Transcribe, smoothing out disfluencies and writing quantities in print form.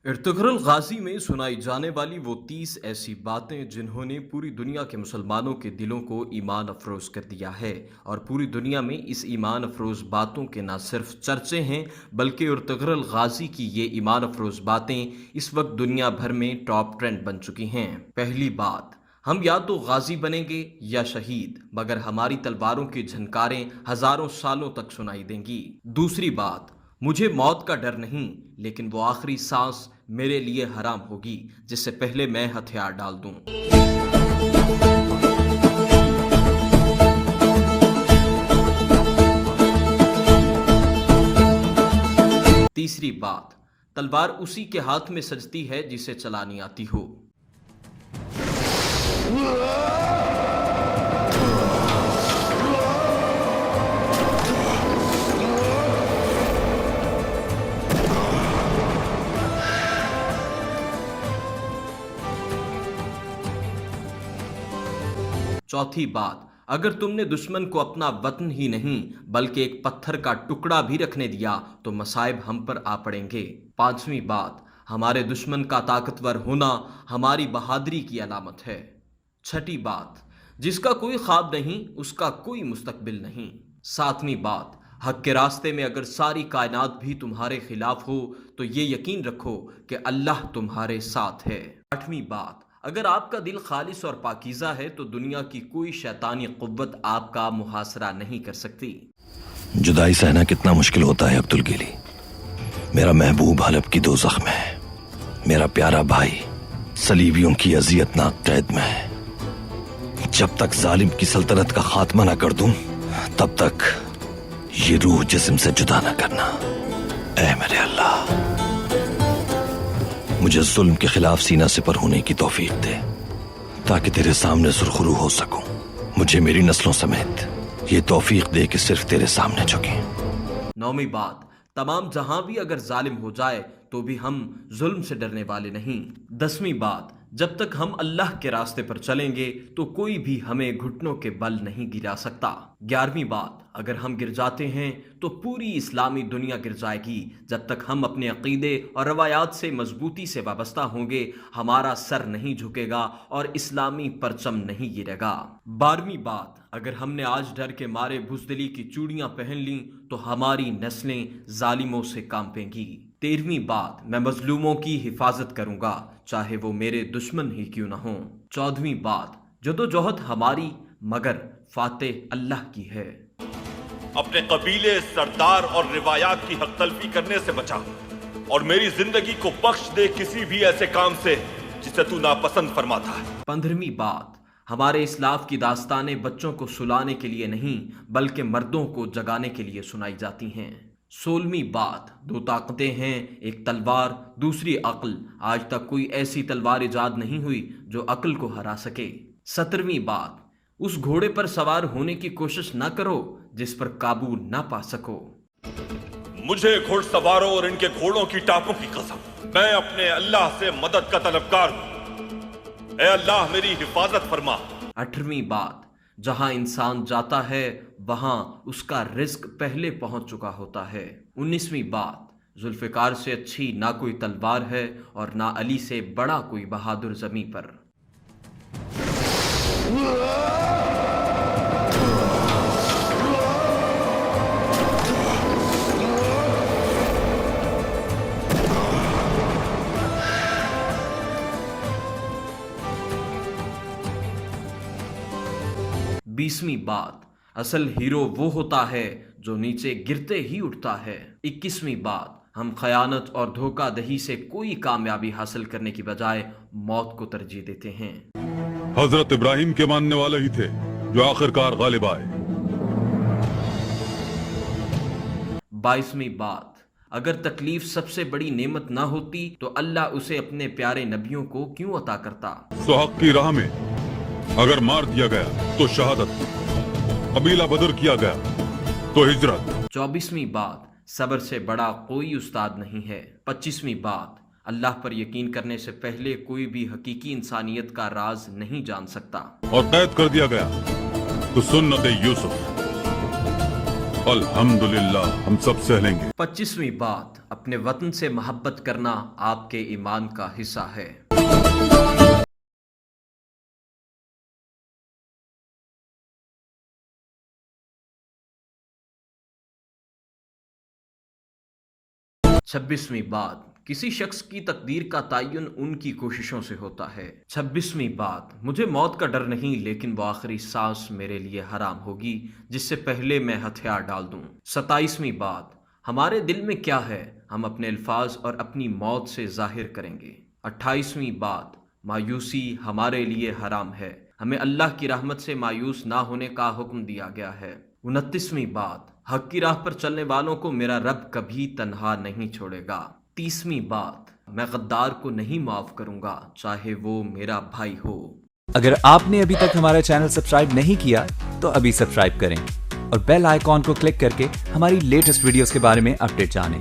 Ertugrul गाजी में सुनाई जाने वाली वो 30 ऐसी बातें जिन्होंने पूरी दुनिया के मुसलमानों के दिलों को ईमान अफरोज कर दिया है। और पूरी दुनिया में इस ईमान अफरोज बातों के न सिर्फ चर्चे हैं बल्कि इर्तुगरुल गाजी की ये ईमान अफरोज बातें इस वक्त दुनिया भर में टॉप ट्रेंड बन चुकी हैं। पहली बात, हम या तो गाजी बनेंगे या शहीद, मगर हमारी तलवारों की झनकारें हजारों सालों तक सुनाई देंगी। दूसरी बात, मुझे मौत का डर नहीं, लेकिन वो आखिरी सांस मेरे लिए हराम होगी जिससे पहले मैं हथियार डाल दूं। तीसरी बात, तलवार उसी के हाथ में सजती है जिसे चलानी आती हो। चौथी बात, अगर तुमने दुश्मन को अपना वतन ही नहीं बल्कि एक पत्थर का टुकड़ा भी रखने दिया तो मसाइब हम पर आ पड़ेंगे। पांचवी बात, हमारे दुश्मन का ताकतवर होना हमारी बहादुरी की अलामत है। छठी बात, जिसका कोई ख्वाब नहीं उसका कोई मुस्तकबिल नहीं। सातवीं बात, हक के रास्ते में अगर सारी कायनात भी तुम्हारे खिलाफ हो तो ये यकीन रखो कि अल्लाह तुम्हारे साथ है। आठवीं बात, अगर आपका दिल खालिस और पाकीज़ा है तो दुनिया की कोई शैतानी कुव्वत आपका मुहासरा नहीं कर सकती। जुदाई सहना कितना मुश्किल होता है अब्दुल गिली। मेरा महबूब हलब की दोज़ख में है, मेरा प्यारा भाई सलीबियों की अजियतनाक कैद में है। जब तक जालिम की सल्तनत का खात्मा न कर दूं तब तक ये रूह जिस्म से जुदा न करना। ऐ मेरे अल्लाह, मुझे जुल्म के खिलाफ सीना सिपर होने की तौफीक दे ताकि तेरे सामने सुरखरू हो सकूं। मुझे मेरी नस्लों समेत ये तौफीक दे कि सिर्फ तेरे सामने झुके। नौवीं बात, तमाम जहां भी अगर जालिम हो जाए तो भी हम जुल्म से डरने वाले नहीं। 10वीं बात, जब तक हम अल्लाह के रास्ते पर चलेंगे तो कोई भी हमें घुटनों के बल नहीं गिरा सकता। 11वीं बात, अगर हम गिर जाते हैं तो पूरी इस्लामी दुनिया गिर जाएगी। जब तक हम अपने अकीदे और रवायात से मजबूती से वाबस्ता होंगे हमारा सर नहीं झुकेगा और इस्लामी परचम नहीं गिरेगा। 12वीं बात, अगर हमने आज डर के मारे बुज़दिली की चूड़ियां पहन ली तो हमारी नस्लें जालिमों से कांपेंगी। 13वीं बात, मैं मजलूमों की हिफाजत करूंगा चाहे वो मेरे दुश्मन ही क्यों ना हो। 14वीं बात, जदोजहद हमारी मगर फातेह अल्लाह की है। अपने कबीले, सरदार और रिवायात की हक तलफी करने से बचा और मेरी जिंदगी को बख्श दे किसी भी ऐसे काम से जिसे तू नापसंद फरमाता है। 15वीं बात, हमारे इस्लाफ की दास्तानें बच्चों को सुलाने के लिए नहीं बल्कि मर्दों को जगाने के लिए सुनाई जाती हैं। 16वीं बात, दो ताकतें हैं, एक तलवार दूसरी अक्ल। आज तक कोई ऐसी तलवार इजाद नहीं हुई जो अक्ल को हरा सके। 17वीं बात, उस घोड़े पर सवार होने की कोशिश ना करो जिस पर काबू ना पा सको। मुझे घुड़सवारों और इनके घोड़ों की टापों की कसम, मैं अपने अल्लाह से मदद का तलबगार हूं। ऐ अल्लाह मेरी हिफाजत फरमा। 18वीं बात, जहां इंसान जाता है वहां उसका रिस्क पहले पहुंच चुका होता है। 19वीं बात, जुल्फिकार से अच्छी ना कोई तलवार है और ना अली से बड़ा कोई बहादुर जमी पर। बीसवीं बात, असल हीरो वो होता है जो नीचे गिरते ही उठता है। 21वीं बात, हम खयानत और धोखाधड़ी से कोई कामयाबी हासिल करने की बजाय मौत को तरजीह देते हैं। हजरत इब्राहिम के मानने वाले ही थे जो आखिरकार गालिब आए। 22वीं बात, अगर तकलीफ सबसे बड़ी नेमत ना होती तो अल्लाह उसे अपने प्यारे नबियों को क्यों अता करता। तो हक की राह में अगर मार दिया गया तो शहादत, कबीला बदर किया गया तो हिजरत। 24वीं बात, सब्र से बड़ा कोई उस्ताद नहीं है। 25वीं बात, अल्लाह पर यकीन करने से पहले कोई भी हकीकी इंसानियत का राज नहीं जान सकता। और कैद कर दिया गया तो सुन्नत यूसुफ, अल्हम्दुलिल्लाह हम सब सह लेंगे। 25वीं बात, अपने वतन से मोहब्बत करना आपके ईमान का हिस्सा है। 26वीं बात, किसी शख्स की तकदीर का तयन उनकी कोशिशों से होता है। 26वीं बात, मुझे मौत का डर नहीं, लेकिन वो आखिरी सांस मेरे लिए हराम होगी जिससे पहले मैं हथियार डाल दूं। 27वीं बात, हमारे दिल में क्या है हम अपने अल्फाज और अपनी मौत से जाहिर करेंगे। 28वीं बात, मायूसी हमारे लिए हराम है, हमें अल्लाह की रहमत से मायूस ना होने का हुक्म दिया गया है। 29वीं बात, हक की राह पर चलने वालों को मेरा रब कभी तन्हा नहीं छोड़ेगा। 30वीं बात, मैं गद्दार को नहीं माफ करूंगा चाहे वो मेरा भाई हो। अगर आपने अभी तक हमारा चैनल सब्सक्राइब नहीं किया तो अभी सब्सक्राइब करें और बेल आइकॉन को क्लिक करके हमारी लेटेस्ट वीडियोस के बारे में अपडेट जानें।